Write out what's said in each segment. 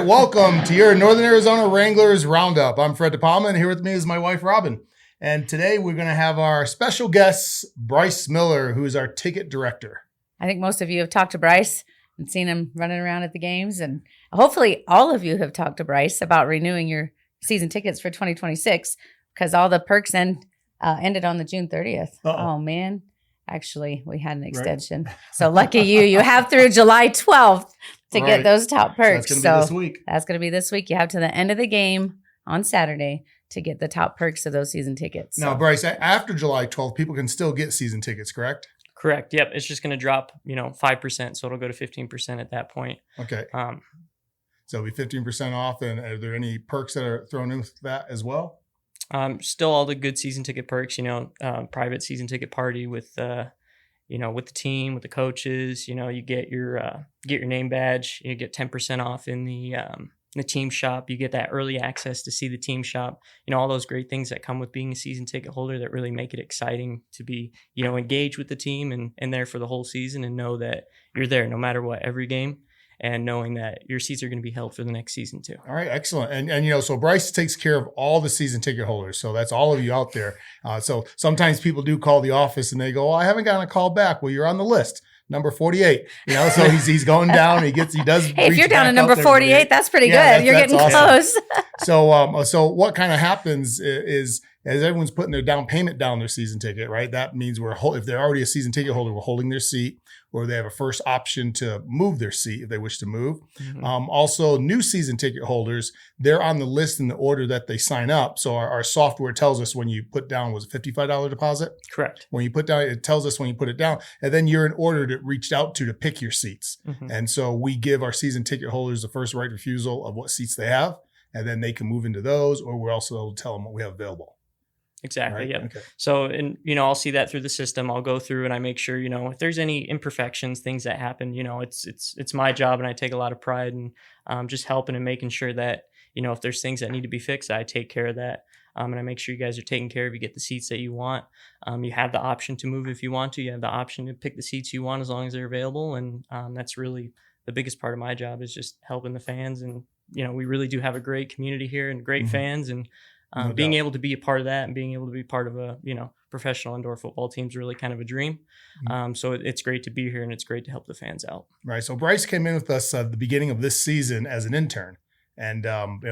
right, welcome to your Northern Arizona Wranglers Roundup. I'm Fred De Palma, and here with me is my wife, Robin. And today we're going to have our special guest, Bryce Miller, who is our ticket director. I think most of you have talked to Bryce and seen him running around at the games. And hopefully all of you have talked to Bryce about renewing your season tickets for 2026 because all the perks ended on the June 30th. Uh-oh. Oh, man. Actually, we had an extension. Right. So lucky you. You have through July 12th to get those top perks. So that's going to be this week. That's going to be this week. You have to the end of the game on Saturday to get the top perks of those season tickets. Now, Bryce, after July 12th, people can still get season tickets, correct? Correct. Yep. It's just going to drop, 5%. So it'll go to 15% at that point. Okay. So it'll be 15% off. And are there any perks that are thrown in with that as well? Still all the good season ticket perks, private season ticket party with the team, with the coaches, you get your name badge, you get 10% off in the team shop. You get that early access to see the team shop, all those great things that come with being a season ticket holder that really make it exciting to be, engaged with the team and there for the whole season and know that you're there no matter what, every game. And knowing that your seats are going to be held for the next season too. All right, excellent. And so Bryce takes care of all the season ticket holders. So that's all of you out there. So sometimes people do call the office and they go, I haven't gotten a call back. Well, you're on the list. Number 48, so he's going down. He does. Hey, if you're down to number 48, that's pretty good. You're getting awesome. close. So what kind of happens is as everyone's putting their down payment down their season ticket, right? That means if they're already a season ticket holder, we're holding their seat, or they have a first option to move their seat if they wish to move. Mm-hmm. Also, new season ticket holders, they're on the list in the order that they sign up. So our software tells us when you put down, was it $55 deposit? Correct. When you put down, it tells us when you put it down, and then you're in order to reach out to pick your seats. Mm-hmm. And so we give our season ticket holders the first right refusal of what seats they have, and then they can move into those, or we're also able to tell them what we have available. Exactly. Right? Yep. Okay. So, and, I'll see that through the system. I'll go through and I make sure, if there's any imperfections, things that happen, it's my job and I take a lot of pride in just helping and making sure that, if there's things that need to be fixed, I take care of that. And I make sure you guys are taken care of. You get the seats that you want. You have the option to move if you want to. You have the option to pick the seats you want as long as they're available. And that's really the biggest part of my job is just helping the fans. And, we really do have a great community here and great fans. And being able to be a part of that and being able to be part of a, professional indoor football team is really kind of a dream. So it's great to be here and it's great to help the fans out. Right. So Bryce came in with us at the beginning of this season as an intern and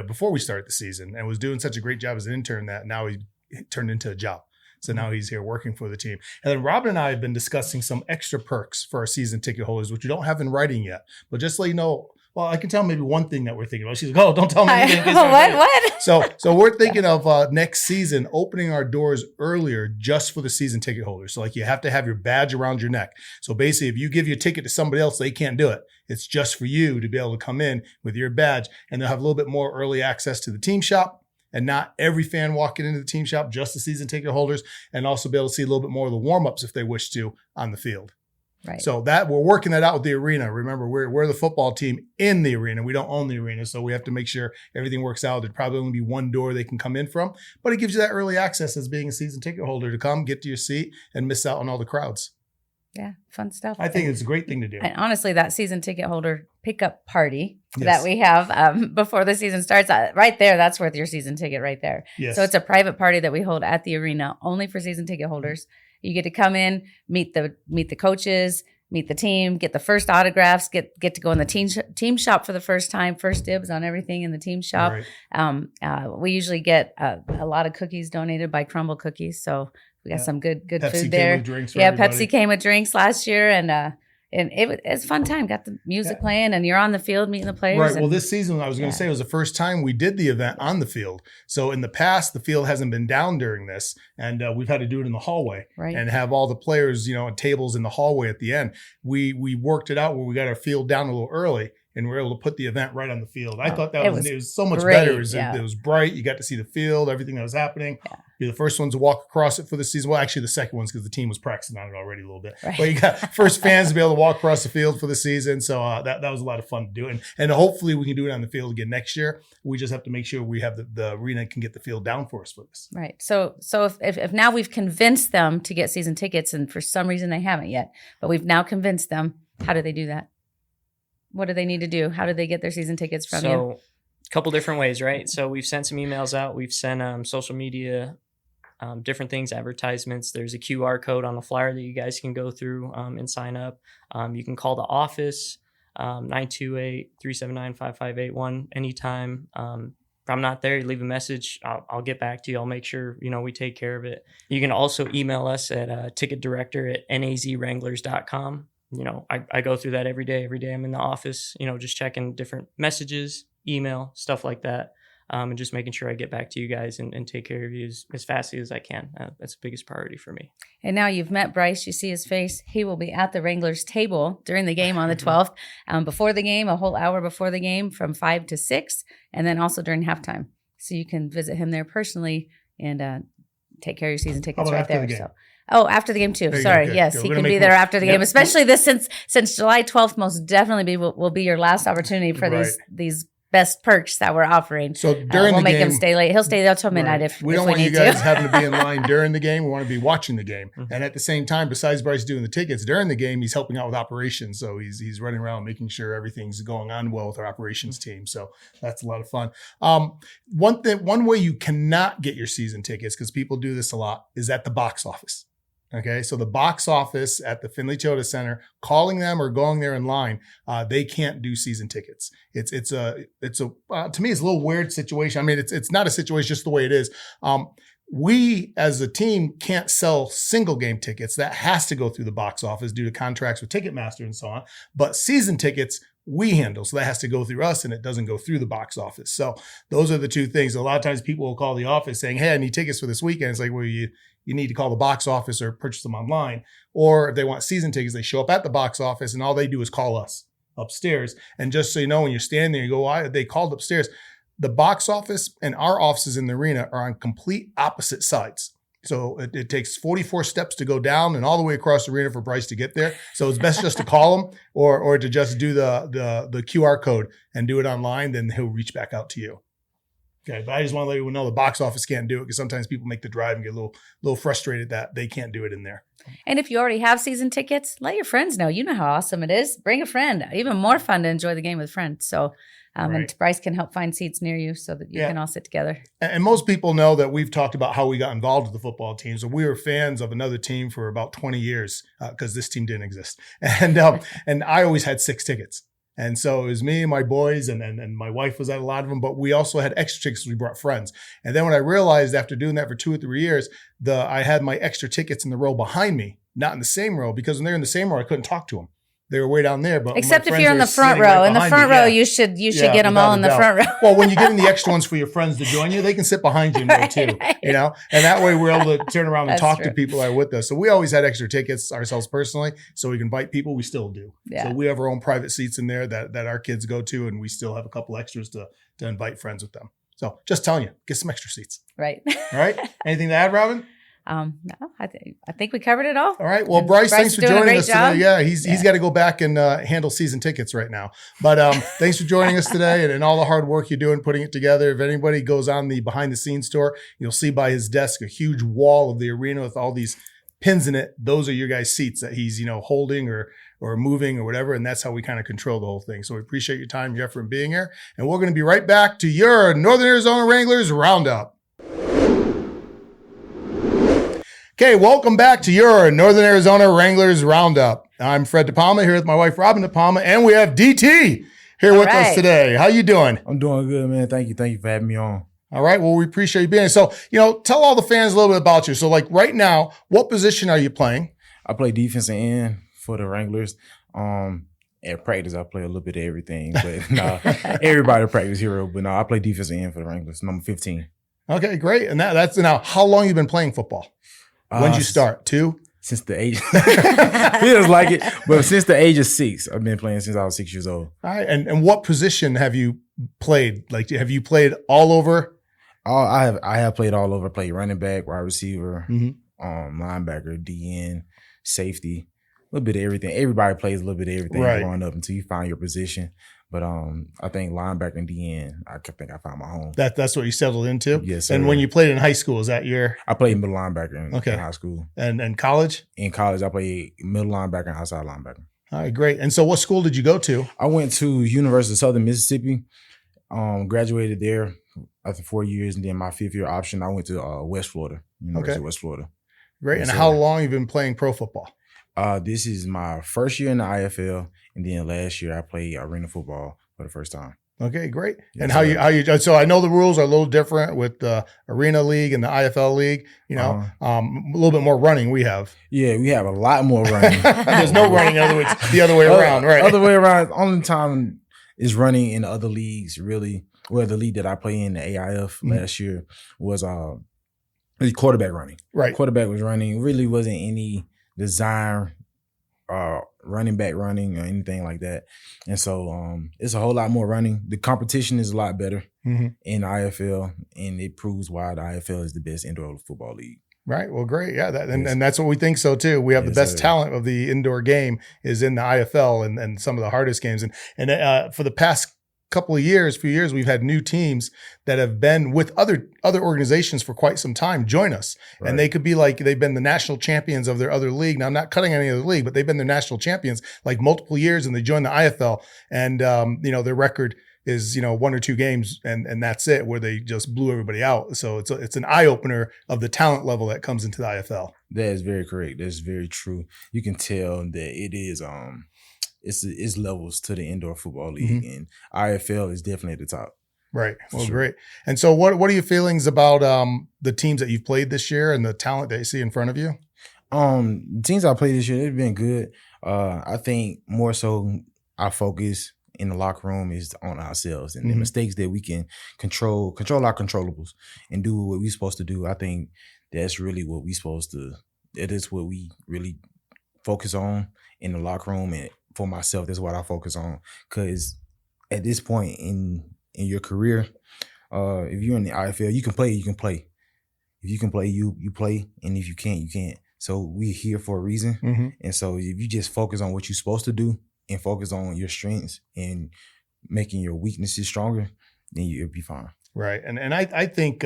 before we started the season and was doing such a great job as an intern that now he turned into a job. So now he's here working for the team. And then Robin and I have been discussing some extra perks for our season ticket holders, which we don't have in writing yet. But just to let you know, well, I can tell maybe one thing that we're thinking about. She's like, oh, don't tell me anything. What? So we're thinking of next season opening our doors earlier just for the season ticket holders. So like you have to have your badge around your neck. So basically, if you give your ticket to somebody else, they can't do it. It's just for you to be able to come in with your badge, and they'll have a little bit more early access to the team shop. And not every fan walking into the team shop, just the season ticket holders, and also be able to see a little bit more of the warm-ups if they wish to on the field. Right. So that we're working that out with the arena. Remember, we're the football team in the arena. We don't own the arena, so we have to make sure everything works out. There'd probably only be one door they can come in from, but it gives you that early access as being a season ticket holder to come, get to your seat, and miss out on all the crowds. Yeah, fun stuff. I think it's a great thing to do. And honestly, that season ticket holder pickup party that we have before the season starts, right there, that's worth your season ticket right there. Yes. So it's a private party that we hold at the arena only for season ticket holders. You get to come in, meet the coaches, meet the team, get the first autographs, get to go in the team shop for the first time, first dibs on everything in the team shop. Right. We usually get a lot of cookies donated by Crumble Cookies, so we got some good Pepsi food there. Came with drinks for everybody. Pepsi came with drinks last year, and it's a fun time. Got the music playing, and you're on the field meeting the players. Right. Well, this season, I was going to say, it was the first time we did the event on the field. So in the past, the field hasn't been down during this, and we've had to do it in the hallway and have all the players, tables in the hallway at the end. We worked it out where we got our field down a little early, and we were able to put the event right on the field. I thought that it was so much better. It was bright. You got to see the field, everything that was happening. Yeah. You're the first ones to walk across it for the season. Well, actually, the second ones because the team was practicing on it already a little bit. Right. But you got first fans to be able to walk across the field for the season. So that was a lot of fun to do. And hopefully we can do it on the field again next year. We just have to make sure we have the arena can get the field down for us for this. Right. So if now we've convinced them to get season tickets, and for some reason they haven't yet, but we've now convinced them, how do they do that? what do they need to do? How do they get their season tickets from you? So a couple different ways, right? So we've sent some emails out. We've sent social media, different things, advertisements. There's a QR code on the flyer that you guys can go through and sign up. You can call the office, 928-379-5581 anytime. If I'm not there, you leave a message. I'll get back to you. I'll make sure, we take care of it. You can also email us at ticketdirector@nazwranglers.com. I go through that every day. Every day I'm in the office, just checking different messages, email, stuff like that. And just making sure I get back to you guys and take care of you as fast as I can. That's the biggest priority for me. And now you've met Bryce. You see his face. He will be at the Wranglers table during the game on the 12th, before the game, a whole hour before the game from 5 to 6, and then also during halftime. So you can visit him there personally and take care of your season tickets right there. So. Oh, after the game too. Sorry. Yes, he can be there after the game, especially this since July 12th most definitely will be your last opportunity for these best perks that we're offering. So during we'll the make game, him stay late. He'll stay there till midnight if we don't want you guys having to be in line during the game. We want to be watching the game. And at the same time, besides Bryce doing the tickets during the game, he's helping out with operations. So he's running around making sure everything's going on well with our operations team. So that's a lot of fun. One way you cannot get your season tickets, because people do this a lot, is at the box office. Okay, so the box office at the Findlay Toyota Center, calling them or going there in line, they can't do season tickets. It's to me, it's a little weird situation. I mean, it's not a situation, just the way it is. We as a team can't sell single game tickets. That has to go through the box office due to contracts with Ticketmaster and so on. But season tickets, we handle. So that has to go through us and it doesn't go through the box office. So those are the two things. A lot of times people will call the office saying, hey, I need tickets for this weekend. It's like, well, you need to call the box office or purchase them online. Or if they want season tickets, they show up at the box office and all they do is call us upstairs. And just so you know, when you're standing there, you go, why they called upstairs? The box office and our offices in the arena are on complete opposite sides. So it takes 44 steps to go down and all the way across the arena for Bryce to get there. So it's best just to call him or to just do the QR code and do it online. Then he'll reach back out to you. Okay, but I just want to let you know the box office can't do it because sometimes people make the drive and get a little frustrated that they can't do it in there. And if you already have season tickets, let your friends know. You know how awesome it is. Bring a friend. Even more fun to enjoy the game with friends. So, and Bryce can help find seats near you so that you can all sit together. And most people know that we've talked about how we got involved with the football team. So we were fans of another team for about 20 years because this team didn't exist. And I always had 6 tickets. And so it was me and my boys and my wife was at a lot of them, but we also had extra tickets. We brought friends. And then when I realized after doing that for 2 or 3 years, I had my extra tickets in the row behind me, not in the same row, because when they're in the same row, I couldn't talk to them. They were way down there, but except if you're in the front row. In the front row, you should get them all in the front row. Well, when you get in the extra ones for your friends to join you, they can sit behind you in there too, and that way we're able to turn around and talk to people that are with us. So we always had extra tickets ourselves personally, so we can invite people. We still do. Yeah. So we have our own private seats in there that our kids go to, and we still have a couple extras to invite friends with them. So just telling you, get some extra seats. Right. All right. Anything to add, Robin? No, I think we covered it all. All right. Well, Bryce, thanks for joining us today. Yeah, he's got to go back and handle season tickets right now. But thanks for joining us today and all the hard work you're doing putting it together. If anybody goes on the behind the scenes tour, you'll see by his desk a huge wall of the arena with all these pins in it. Those are your guys' seats that he's holding or moving or whatever, and that's how we kind of control the whole thing. So we appreciate your time, your effort in being here, and we're going to be right back to your Northern Arizona Wranglers Roundup. Okay, welcome back to your Northern Arizona Wranglers Roundup. I'm Fred De Palma here with my wife, Robin De Palma, and we have DT here with us today. How you doing? I'm doing good, man. Thank you for having me on. All right, well, we appreciate you being here. So, tell all the fans a little bit about you. So, like right now, what position are you playing? I play defensive end for the Wranglers. At practice, I play a little bit of everything, but everybody practice hero. But I play defensive end for the Wranglers, number 15. Okay, great. And that's now, how long you been playing football? When did you start? 2? Since the age, feels like it, but since the age of 6, I've been playing since I was 6 years old. All right, and what position have you played? Like, have you played all over? I have played all over. I played running back, wide receiver, linebacker, DN, safety, a little bit of everything. Everybody plays a little bit of everything growing up until you find your position. But I think linebacker and DN, I think I found my home. That's what you settled into? Yes, sir. And when you played in high school, is that your? I played middle linebacker in high school. And college? In college, I played middle linebacker and outside linebacker. All right, great. And so what school did you go to? I went to University of Southern Mississippi, graduated there after 4 years, and then my 5th year option, I went to West Florida, University of West Florida. Great. And how long have you been playing pro football? This is my first year in the IFL, and then last year I played arena football for the first time. Okay, great. Yes, and how you? So I know the rules are a little different with the Arena League and the IFL League. A little bit more running we have. Yeah, we have a lot more running. There's no running. In other words, the other way around, right? Other way around. Only time is running in the other leagues. Really, well, the league that I played in, the AIF last year, was quarterback running. Right, quarterback was running. Really wasn't any design. Running back running or anything like that. And so it's a whole lot more running. The competition is a lot better in IFL, and it proves why the IFL is the best indoor football league. Right. Well, great. Yeah. And that's what we think so too. We have the best talent of the indoor game is in the IFL and some of the hardest games. And for the past few years, we've had new teams that have been with other organizations for quite some time join us. Right. And they could be like, they've been the national champions of their other league. Now, I'm not cutting any other league, but they've been their national champions like multiple years, and they joined the IFL, and their record is 1 or 2 games and that's it, where they just blew everybody out. So it's an eye opener of the talent level that comes into the IFL. That is very correct. That's very true. You can tell that it is it's levels to the indoor football league, and IFL is definitely at the top. Right. Well, great. And so what are your feelings about the teams that you've played this year and the talent that you see in front of you? The teams I played this year, they've been good. I think more so our focus in the locker room is on ourselves and the mistakes that we can control our controllables and do what we're supposed to do. I think that's really what it is what we really focus on in the locker room. And for myself, that's what I focus on. Because at this point in your career, if you're in the IFL, you can play. If you can play, you play. And if you can't, you can't. So we're here for a reason. And so if you just focus on what you're supposed to do and focus on your strengths and making your weaknesses stronger, then you'll be fine. Right. And I think,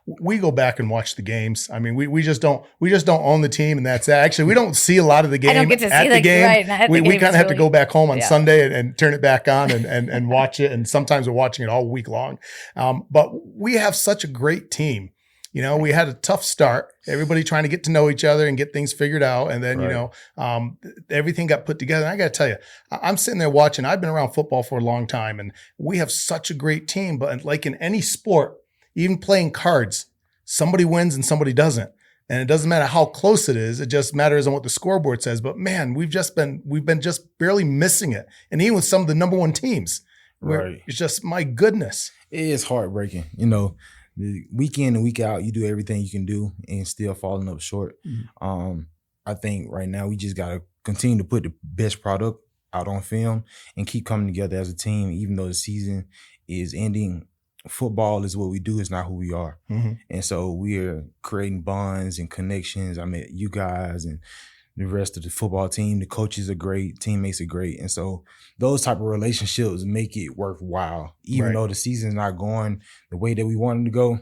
we go back and watch the games. I mean, we just don't own the team, and that's that. Actually, we don't see a lot of the game. I don't get to see the game. Right, we kind of have to go back home on Sunday and turn it back on and watch it. And sometimes we're watching it all week long. But we have such a great team. We had a tough start, everybody trying to get to know each other and get things figured out. And then, everything got put together. And I got to tell you, I'm sitting there watching. I've been around football for a long time, and we have such a great team. But like in any sport, even playing cards, somebody wins and somebody doesn't. And it doesn't matter how close it is. It just matters on what the scoreboard says. But man, we've been just barely missing it. And even with some of the number one teams, it's just, my goodness. It is heartbreaking. The week in and week out, you do everything you can do and still falling up short. I think right now we just got to continue to put the best product out on film and keep coming together as a team, even though the season is ending. Football is what we do. It's not who we are. And so we're creating bonds and connections. I met you guys and the rest of the football team. The coaches are great. Teammates are great. And so those type of relationships make it worthwhile. Even though the season's not going the way that we wanted to go,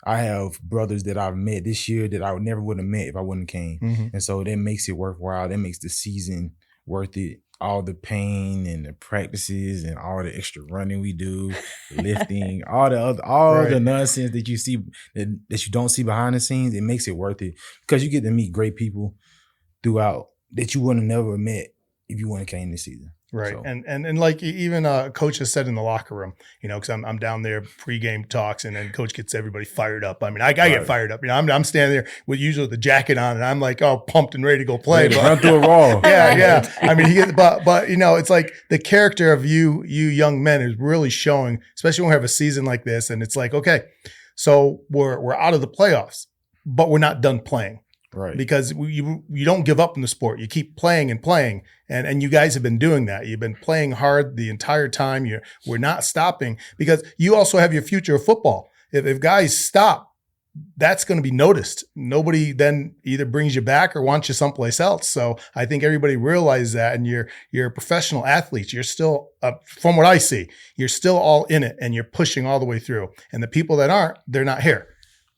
I have brothers that I've met this year that I never would have met if I wouldn't have came. And so that makes it worthwhile. That makes the season worth it. All the pain and the practices and all the extra running we do, lifting, all the nonsense that you see that you don't see behind the scenes, it makes it worth it because you get to meet great people throughout that you would have never met if you wouldn't have came this season. Right. So. And like even coach has said in the locker room, because I'm down there pregame talks, and then coach gets everybody fired up. I mean, I get fired up. I'm standing there with usually the jacket on, and I'm like, pumped and ready to go play. But run through a wall. Yeah. I mean, but it's like the character of you young men is really showing, especially when we have a season like this, and it's like, okay, so we're out of the playoffs, but we're not done playing. Right. Because you don't give up in the sport. You keep playing and playing. And you guys have been doing that. You've been playing hard the entire time. We're not stopping because you also have your future of football. If guys stop, that's going to be noticed. Nobody then either brings you back or wants you someplace else. So I think everybody realizes that, and you're professional athletes. You're still, from what I see, you're still all in it and you're pushing all the way through. And the people that aren't, they're not here.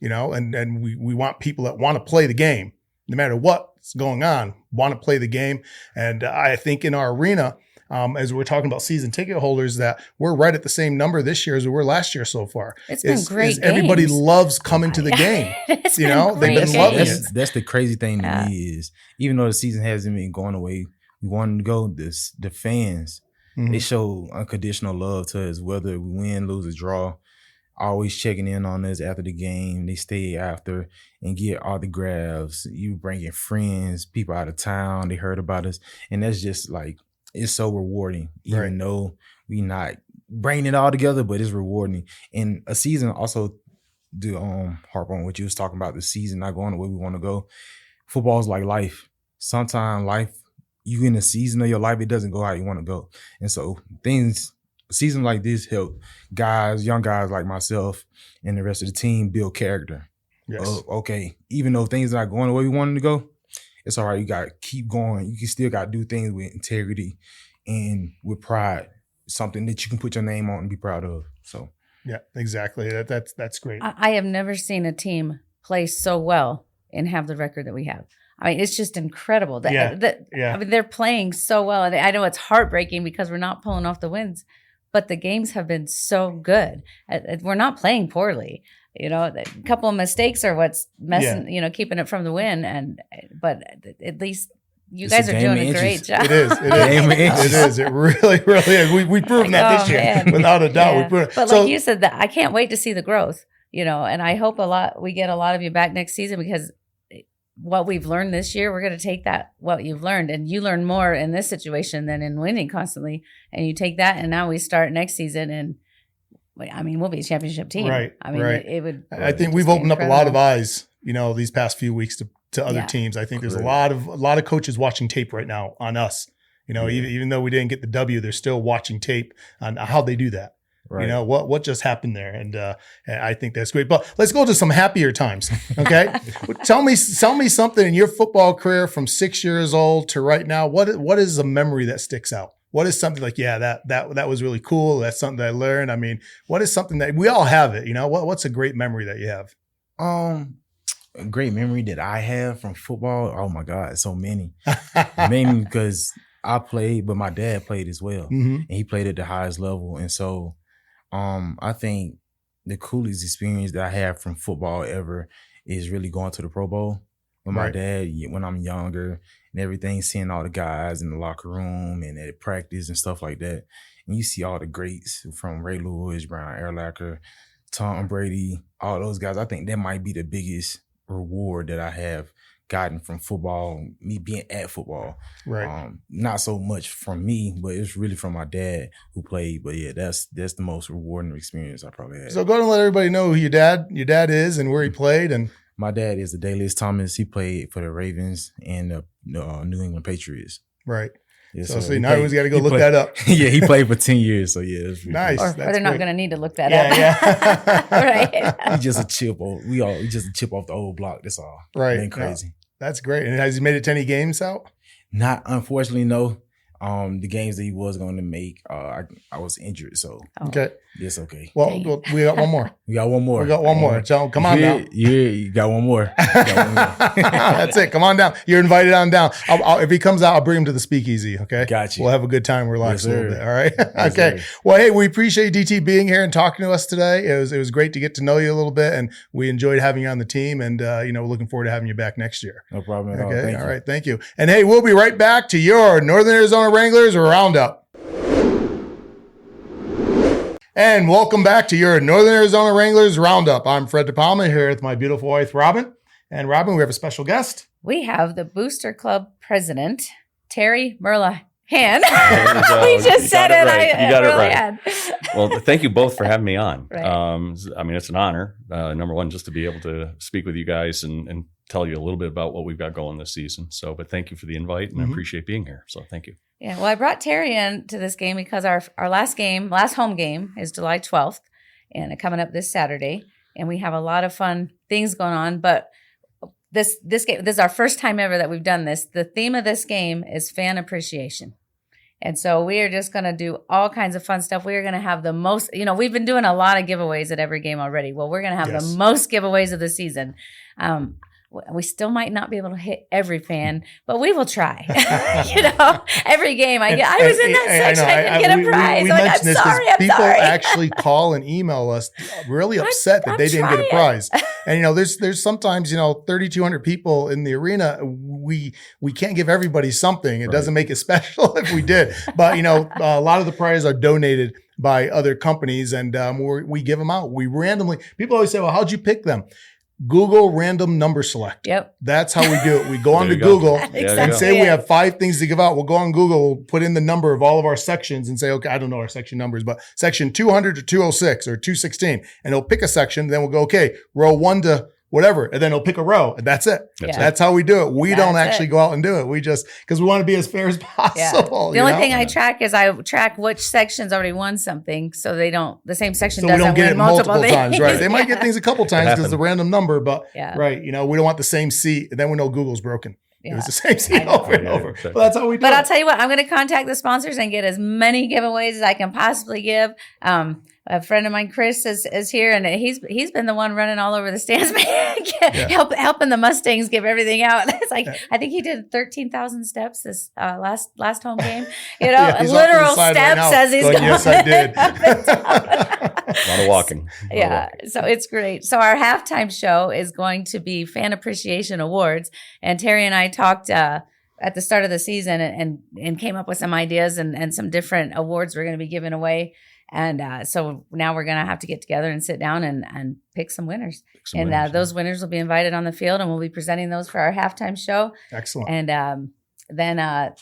And we want people that want to play the game, no matter what that's going on want to play the game. And I think in our arena, as we're talking about season ticket holders, that we're right at the same number this year as we were last year so far. It's been great. Everybody loves coming to the game. They've been loving it. That's the crazy thing to me is, even though the season hasn't been going away, we wanted to go. The fans, they show unconditional love to us, whether we win, lose, or draw. Always checking in on us after the game. They stay after and get autographs. You bringing friends, people out of town. They heard about us, and that's just like, it's so rewarding. Even though we not bringing it all together, but it's rewarding. And a season also, to harp on what you was talking about, the season not going the way we want to go. Football is like life. Sometimes life, you in a season of your life, it doesn't go how you want to go, and so seasons like this help guys, young guys like myself and the rest of the team build character. Yes. Okay, even though things are not going the way we want them to go, it's all right. You got to keep going. You can still got to do things with integrity and with pride, something that you can put your name on and be proud of. So, yeah, exactly. That's great. I have never seen a team play so well and have the record that we have. I mean, it's just incredible. I mean, they're playing so well. And I know it's heartbreaking because we're not pulling off the wins, but the games have been so good. We're not playing poorly. You know, a couple of mistakes are what's messing, keeping it from the win. But at least you guys are doing a great job. It is. It is. It really, really is. We've proven that this year, without a doubt. Yeah. But like you said, I can't wait to see the growth, and I hope we get a lot of you back next season, because what we've learned this year, we're going to take what you've learned, and you learn more in this situation than in winning constantly. And you take that, and now we start next season, and I mean, we'll be a championship team. Right. I mean, it would. I think we've opened up a lot of eyes, these past few weeks to other teams. I think there's a lot of coaches watching tape right now on us. Even though we didn't get the W, they're still watching tape on how they do that. Right. What just happened there, and I think that's great. But let's go to some happier times. Okay, tell me something in your football career from 6 years old to right now. What is a memory that sticks out? What is something like, that was really cool. That's something that I learned. I mean, what is something that we all have it? What's a great memory that you have? A great memory that I have from football. Oh my God, so many. Mainly because I played, but my dad played as well, and he played at the highest level, and so. I think the coolest experience that I have from football ever is really going to the Pro Bowl with my dad when I'm younger and everything, seeing all the guys in the locker room and at practice and stuff like that. And you see all the greats from Ray Lewis, Brian Urlacher, Tom Brady, all those guys. I think that might be the biggest reward that I have gotten from football, me being at football. Right. Not so much from me, but it's really from my dad who played. But yeah, that's the most rewarding experience I probably had. So go and let everybody know who your dad is and where he played. And my dad is Adelius Thomas. He played for the Ravens and the New England Patriots. right. Yeah, So see, now everyone's got to go look that up. Yeah, he played for 10 years. So yeah, it's Nice. Or That's they're not great. going to need to look that up. Yeah. Right. He just a chip. We just a chip off the old block. That's all. Right. Ain't crazy. That's great. And has he made it to any games out? Not, unfortunately, no. The games that he was going to make, I was injured, so Okay. it's okay. Well, we got one more. We got one more. We got one more. So come on down. Yeah, you got one more. That's it. Come on down. You're invited on down. If he comes out, I'll bring him to the speakeasy. Okay. Got you. We'll have a good time. Relax Yes, a little sir. bit. All right. Yes, Okay. sir. Well, hey, we appreciate DT being here and talking to us today. It was great to get to know you a little bit, and we enjoyed having you on the team. And we're looking forward to having you back next year. No problem at all. Okay. Thank All you. right. Thank you. And hey, we'll be right back to your Northern Arizona Wranglers Roundup. And welcome back to your Northern Arizona Wranglers Roundup. I'm Fred De Palma here with my beautiful wife, Robin. And Robin, we have a special guest. We have the Booster Club president, Terry Merlahan. We just said it. Right. You got it right. Merlahan. Well, thank you both for having me on. Right. I mean, it's an honor. Number one, just to be able to speak with you guys and tell you a little bit about what we've got going this season. So, but thank you for the invite, and I appreciate being here. So, thank you. Yeah, well, I brought Terry in to this game because our last home game is July 12th, and coming up this Saturday, and we have a lot of fun things going on. But this game, this is our first time ever that we've done this. The theme of this game is fan appreciation. And so we are just going to do all kinds of fun stuff. We are going to have the most, we've been doing a lot of giveaways at every game already. Well, we're going to have the most giveaways of the season. we still might not be able to hit every fan, but we will try. Every game I was in that section, I didn't get a prize. We like, mentioned I'm this sorry, people sorry. actually call and email us really upset that they didn't get a prize. And there's sometimes 3,200 people in the arena. We can't give everybody something. It doesn't make it special if we did. But a lot of the prizes are donated by other companies, and we give them out. We randomly. People always say, "Well, how'd you pick them?" Google random number select. Yep. That's how we do it. We go onto Google and say we have 5 things to give out. We'll go on Google, we'll put in the number of all of our sections and say, okay, I don't know our section numbers, but section 200 to 206 or 216. And it'll pick a section. Then we'll go, okay, row 1 to whatever. And then it'll pick a row. And that's it. That's how we do it. We don't actually go out and do it. We just, because we want to be as fair as possible. The only thing I track is I track which sections already won something. So the same section so doesn't we don't get win it multiple things. times. Right. They might get things a couple times because it's a random number, but right. We don't want the same seat. And then we know Google's broken. It was the same seat over and over. But that's how we do it. But I'll tell you what, I'm going to contact the sponsors and get as many giveaways as I can possibly give. A friend of mine, Chris, is here, and he's been the one running all over the stands, helping the Mustangs give everything out. It's like I think he did 13,000 steps this last home game. Literal steps as he's going. Yes, I did. A lot of walking. So it's great. So our halftime show is going to be Fan Appreciation Awards, and Terry and I talked at the start of the season and came up with some ideas and some different awards we're going to be giving away. And so now we're going to have to get together and sit down and pick some winners. Those winners will be invited on the field, and we'll be presenting those for our halftime show. Excellent. And then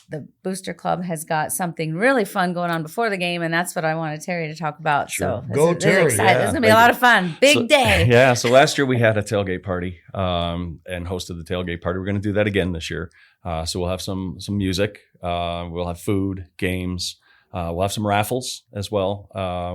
the Booster Club has got something really fun going on before the game, and that's what I wanted Terry to talk about. Sure. So this is exciting. It's going to be a lot of fun. Big day. Yeah. So last year we had a tailgate party and hosted the tailgate party. We're going to do that again this year. So we'll have some music. We'll have food, games. We'll have some raffles as well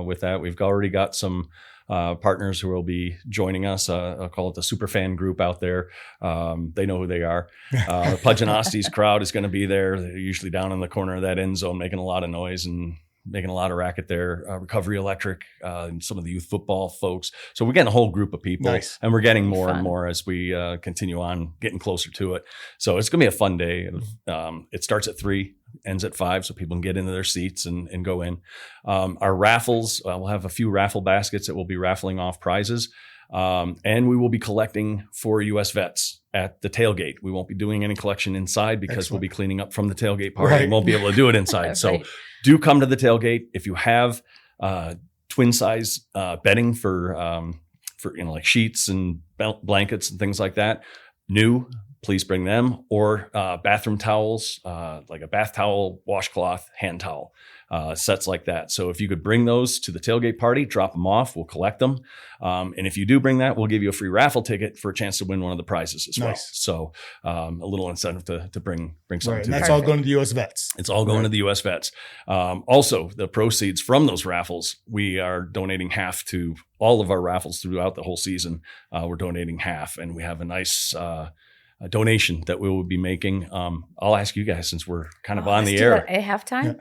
with that. We've already got some partners who will be joining us. I'll call it the super fan group out there. They know who they are. The Puginosties crowd is going to be there. They're usually down in the corner of that end zone making a lot of noise and making a lot of racket there. Recovery Electric, and some of the youth football folks. So we're getting a whole group of people, and we're getting more and more as we continue on getting closer to it. So it's going to be a fun day. It starts at 3. Ends at 5, so people can get into their seats and go in. Our raffles, we'll have a few raffle baskets that we'll be raffling off prizes. And we will be collecting for U.S. vets at the tailgate. We won't be doing any collection inside because we'll be cleaning up from the tailgate party and won't be able to do it inside. So do come to the tailgate. If you have twin size bedding for like sheets and blankets and things like that, please bring them, or bathroom towels, like a bath towel, washcloth, hand towel, sets like that. So if you could bring those to the tailgate party, drop them off, we'll collect them. And if you do bring that, we'll give you a free raffle ticket for a chance to win one of the prizes as well. So a little incentive to bring something. Right, and that's all going to the U.S. vets. It's all going to the U.S. vets. Also, the proceeds from those raffles, we are donating half to all of our raffles throughout the whole season. We're donating half, and we have a nice a donation that we will be making. I'll ask you guys, since we're kind of on the air. At halftime?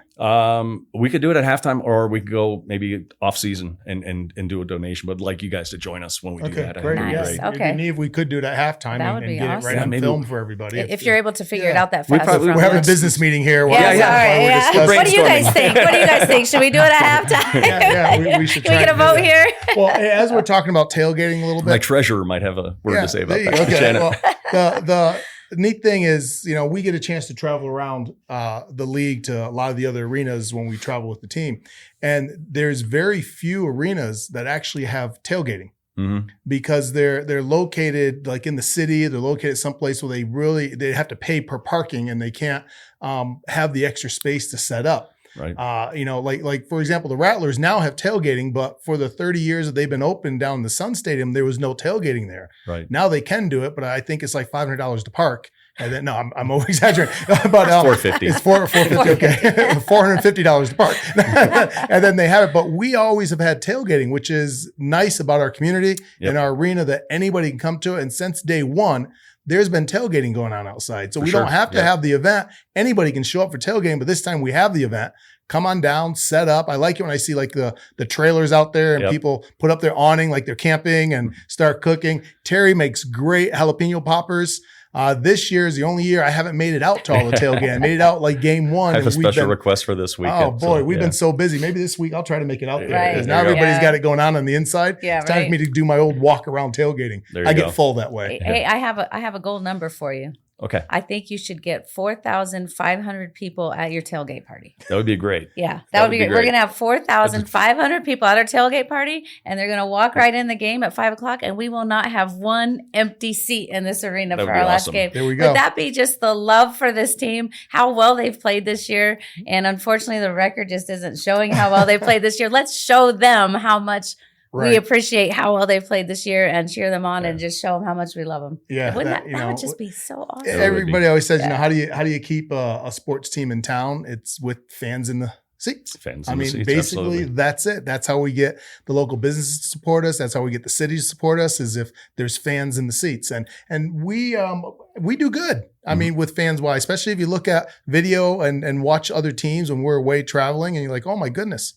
We could do it at halftime, or we could go maybe off season and do a donation. But I'd like you guys to join us when we do that. Great. Nice. Okay. If we could do it at halftime and get it right on film for everybody. If you're able to figure it out that fast. We're having a business meeting here. What do you guys think? Should we do it at halftime? We should. Can we get a vote here? Well, as we're talking about tailgating a little bit, my treasurer might have a word to say about that. Okay. Well, the neat thing is, we get a chance to travel around the league to a lot of the other arenas when we travel with the team. And there's very few arenas that actually have tailgating because they're located like in the city. They're located someplace where they have to pay per parking, and they can't have the extra space to set up. Right. Like for example, the Rattlers now have tailgating, but for the 30 years that they've been open down in the Sun Stadium, there was no tailgating there. Right. Now they can do it, but I think it's like $500 to park. And then, I'm over exaggerating, but $450. It's $450. Okay, $450 to park. And then they have it. But we always have had tailgating, which is nice about our community and our arena, that anybody can come to it. And since day one, there's been tailgating going on outside. So we don't have to have the event. Anybody can show up for tailgating, but this time we have the event. come on down, set up. I like it when I see like the trailers out there and people put up their awning like they're camping and start cooking. Terry makes great jalapeno poppers. This year is the only year I haven't made it out to all the tailgate. I made it out like game one. I have a special request for this weekend. Oh boy, we've been so busy. Maybe this week I'll try to make it out there because now everybody's got it going on the inside. Yeah, it's time for me to do my old walk around tailgating. I get full that way. Hey, I have a goal number for you. Okay. I think you should get 4,500 people at your tailgate party. That would be great. Yeah, that would be great. We're going to have 4,500 people at our tailgate party, and they're going to walk right in the game at 5 o'clock, and we will not have one empty seat in this arena for our last game. There we go. Would that be just the love for this team, how well they've played this year? And unfortunately, the record just isn't showing how well they played this year. Let's show them how much we appreciate how well they've played this year and cheer them on and just show them how much we love them. Yeah, that would just be so awesome. Everybody always says, how do you keep a sports team in town? It's with fans in the seats. Basically, absolutely. That's it. That's how we get the local businesses to support us. That's how we get the city to support us, is if there's fans in the seats. And we do good. I mean, with fans wise, especially if you look at video and watch other teams when we're away traveling and you're like, oh my goodness.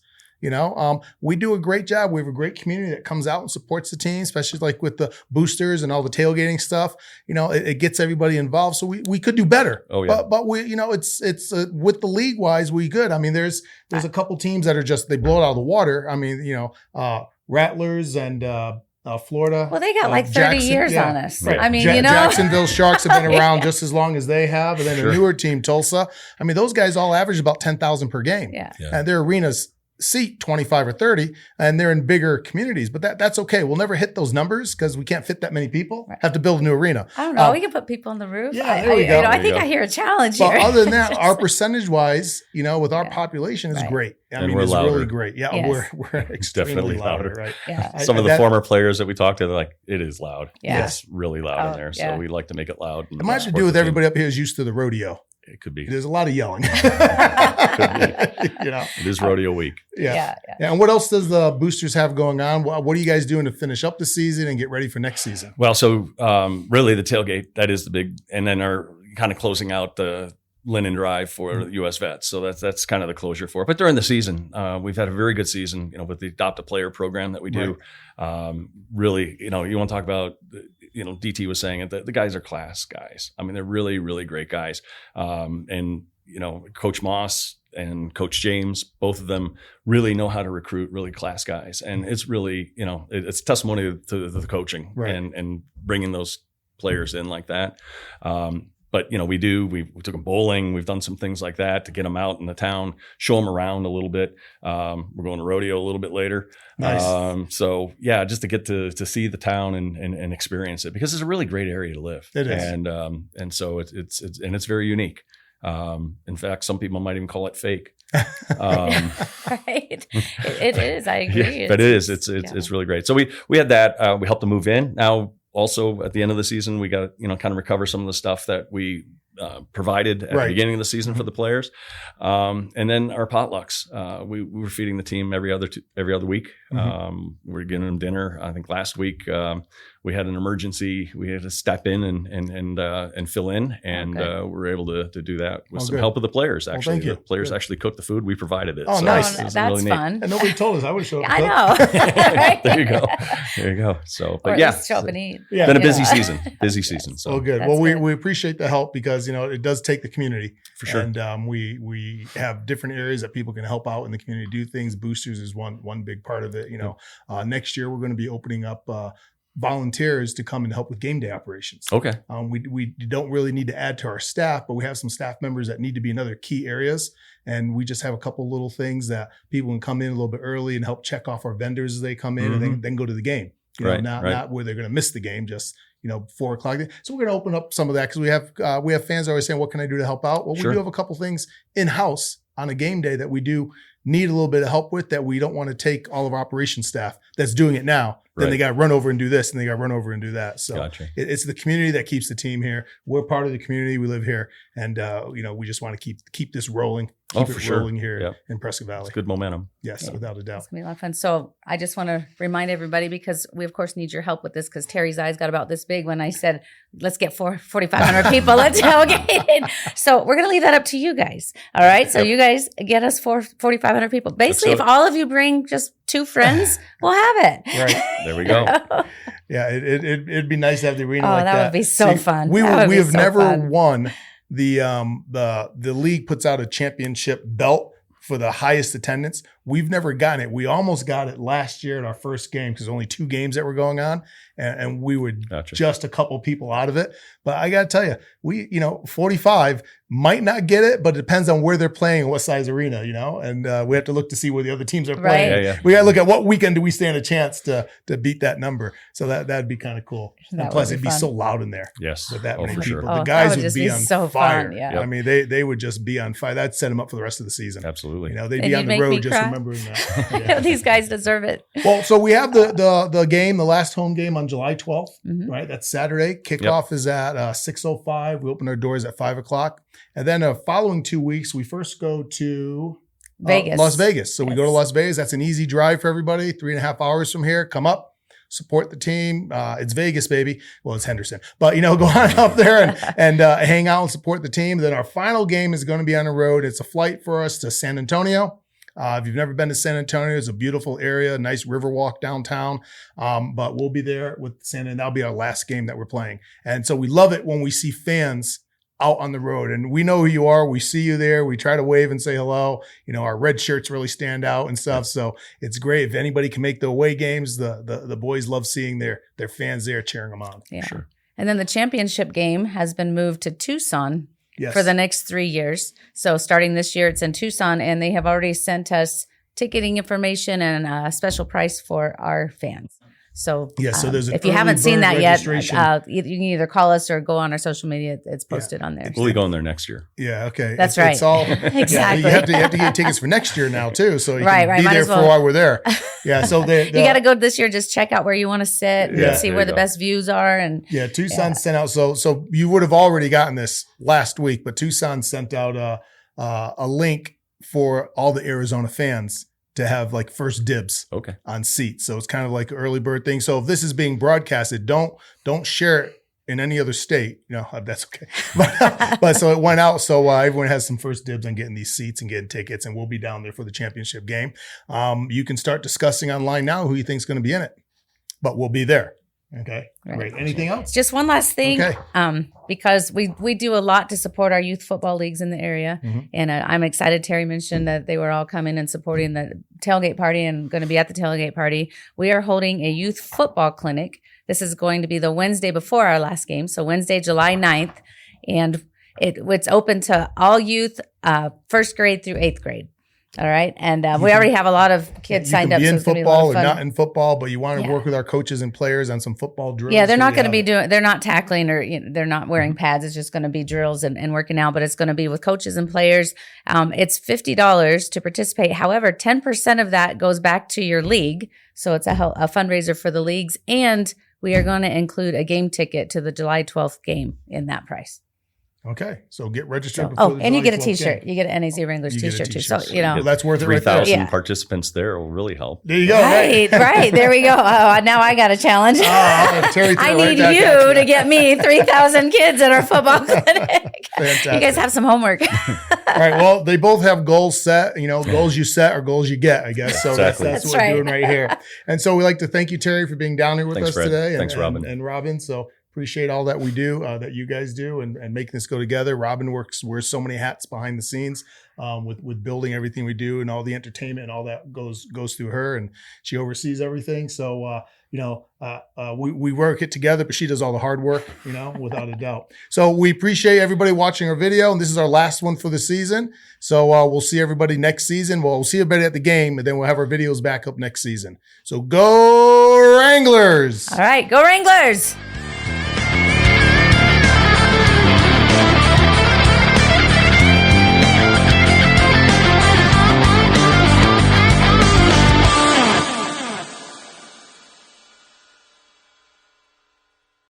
We do a great job. We have a great community that comes out and supports the team, especially like with the boosters and all the tailgating stuff. It gets everybody involved. So we could do better. Oh yeah. But we, it's with the league wise, we good. I mean, there's a couple teams that are they blow it out of the water. I mean, Rattlers and Florida. Well, they got like 30 years on us. Right. I mean, Jacksonville Sharks have been around just as long as they have. And then a newer team, Tulsa. I mean, those guys all average about 10,000 per game. Yeah. And their arenas seat 25 or 30, and they're in bigger communities, but that's okay. We'll never hit those numbers because we can't fit that many people. Have to build a new arena. I don't know. We can put people on the roof. Yeah, there we go. I think I hear a challenge here. But other than that, our percentage wise, with our population is great. I mean, it's really great. Yeah, yes. we're extremely definitely louder, right? Yeah. Some of the former players that we talked to, they're like, it is loud. Yeah. It's really loud in there. So we like to make it loud. It might have to do with everybody up here is used to the rodeo. It could be. There's a lot of yelling. It is rodeo week. Yeah. And what else does the boosters have going on? What are you guys doing to finish up the season and get ready for next season? Well, so really the tailgate, that is the big, and then our kind of closing out the linen drive for U.S. vets. So that's kind of the closure for it. But during the season, we've had a very good season, with the Adopt a Player program that we do. Right. Really, you want to talk about, DT was saying it, the guys are class guys. I mean, they're really, really great guys. And Coach Moss and Coach James, both of them really know how to recruit really class guys. And it's really, it's testimony to the coaching and bringing those players in like that. But, we took them bowling. We've done some things like that to get them out in the town, show them around a little bit. We're going to rodeo a little bit later. Nice. So yeah, just to get to see the town and experience it, because it's a really great area to live. It is. And so it's very unique. In fact, some people might even call it fake. Right. It is. I agree. Yeah, but it is. It's really great. So we had that. We helped them move in. Now, also at the end of the season, we got to kind of recover some of the stuff that we provided at the beginning of the season for the players, and then our potlucks. We were feeding the team every other week. We were getting them dinner. I think last week we had an emergency. We had to step in and fill in, and we were able to do that with some help of the players. Actually, the players actually cooked the food. We provided it. Oh, so nice! That's really fun. And nobody told us. I would show up. I know. There you go. So, but show up and eat. Yeah, been a busy season. Busy season. So good. That's well, good. we appreciate the help because it does take the community for sure. And we have different areas that people can help out in the community do things. Boosters is one big part of it. Next year we're going to be opening up volunteers to come and help with game day operations. Okay. We don't really need to add to our staff, but we have some staff members that need to be in other key areas. And we just have a couple little things that people can come in a little bit early and help check off our vendors as they come in and then go to the game. Not where they're going to miss the game, just 4 o'clock. So we're going to open up some of that because we have fans always saying, what can I do to help out? Well, we do have a couple things in-house on a game day that we do need a little bit of help with, that we don't want to take all of our operations staff that's doing it now then they got to run over and do this, and they got to run over and do that. So Gotcha. it's the community that keeps the team here. We're part of the community. We live here, and we just want to keep this rolling. Keep it rolling here in Prescott Valley. It's good momentum. Yes, without a doubt. It's going to be a lot of fun. So I just want to remind everybody, because we, of course, need your help with this, because Terry's eyes got about this big when I said, let's get 4,500 people at tailgate. So we're going to leave that up to you guys. All right? So you guys get us 4,500 people. Basically, if all of you bring just 2 friends, we'll have it. Right. There we go. Yeah, it'd be nice to have the arena like that. That would be so fun. We have never won. The league puts out a championship belt for the highest attendance. We've never gotten it. We almost got it last year at our first game, because only 2 games that were going on, and we were just a couple people out of it. But I got to tell you, 45 might not get it, but it depends on where they're playing and what size arena, and we have to look to see where the other teams are playing. Right. Yeah. We got to look at what weekend do we stand a chance to beat that number. So that'd be kind of cool. And plus, it'd be so loud in there. Yes. With that many for people. sure. The guys would just be on so fire. Fun. Yeah. I mean, they would just be on fire. That'd set them up for the rest of the season. Absolutely. They'd be on the road just remembering that. Yeah. These guys deserve it. Well, so we have the game, the last home game on July 12th, right? That's Saturday. Kickoff is at 6:05. We open our doors at 5:00. And then the following 2 weeks, we first go to Vegas. Las Vegas. So we go to Las Vegas. That's an easy drive for everybody. 3.5 hours from here. Come up, support the team. It's Vegas, baby. Well, it's Henderson. But, go on up there and hang out and support the team. Then our final game is going to be on the road. It's a flight for us to San Antonio. If you've never been to San Antonio, it's a beautiful area, nice river walk downtown. But we'll be there with and that'll be our last game that we're playing. And so we love it when we see fans out on the road, and we know who you are. We see you there. We try to wave and say hello. Our red shirts really stand out and stuff. So it's great. If anybody can make the away games, the boys love seeing their fans there cheering them on. Yeah. Sure. And then the championship game has been moved to Tucson. Yes. For the next 3 years. So starting this year, it's in Tucson, and they have already sent us ticketing information and a special price for our fans. So, so there's if you haven't seen that yet, you can you either call us or go on our social media. It's posted on there. We'll be going there next year. Yeah, okay. That's right. It's all exactly. You have to get tickets for next year now too, so you can be Might there as well. for while we're there. Yeah, so you got to go this year. Just check out where you want to sit and see where the best views are. And Tucson sent out. So you would have already gotten this last week, but Tucson sent out a link for all the Arizona fans to have like first dibs on seats. So it's kind of like an early bird thing. So if this is being broadcasted, don't share it in any other state. That's okay. But so it went out. So everyone has some first dibs on getting these seats and getting tickets, and we'll be down there for the championship game. You can start discussing online now who you think is going to be in it, but we'll be there. Okay, great. Anything else? Just one last thing, okay. Because we do a lot to support our youth football leagues in the area, and I'm excited. Terry mentioned that they were all coming and supporting the tailgate party and going to be at the tailgate party. We are holding a youth football clinic. This is going to be the Wednesday before our last game, so Wednesday, July 9th, and it's open to all youth, 1st grade through 8th grade. All right. And we already have a lot of kids signed up. You can be in so football or not in football, but you want to work with our coaches and players on some football drills. Yeah, they're not going to be they're not tackling or they're not wearing pads. It's just going to be drills and working out, but it's going to be with coaches and players. It's $50 to participate. However, 10% of that goes back to your league. So it's a fundraiser for the leagues. And we are going to include a game ticket to the July 12th game in that price. Okay, so get registered. And you get a T-shirt. Game. You get an NAZ Wranglers T-shirt too. So that's worth it. 3,000 participants there will really help. There you go. Right. There we go. Oh, now I got a challenge. I need you to get me 3,000 kids at our football clinic. Fantastic. You guys have some homework. All right. Well, they both have goals set. Goals you set or goals you get, I guess. So exactly. that's what we're doing right here. And so we'd like to thank you, Terry, for being down here with us Fred. today. Thanks, Robin. And Robin. So appreciate all that we do, that you guys do, and making this go together. Robin wears so many hats behind the scenes with building everything we do, and all the entertainment and all that goes through her, and she oversees everything. So we work it together, but she does all the hard work, without a doubt. So we appreciate everybody watching our video, and this is our last one for the season. So we'll see everybody next season. Well, we'll see everybody at the game, and then we'll have our videos back up next season. So go Wranglers! All right, go Wranglers!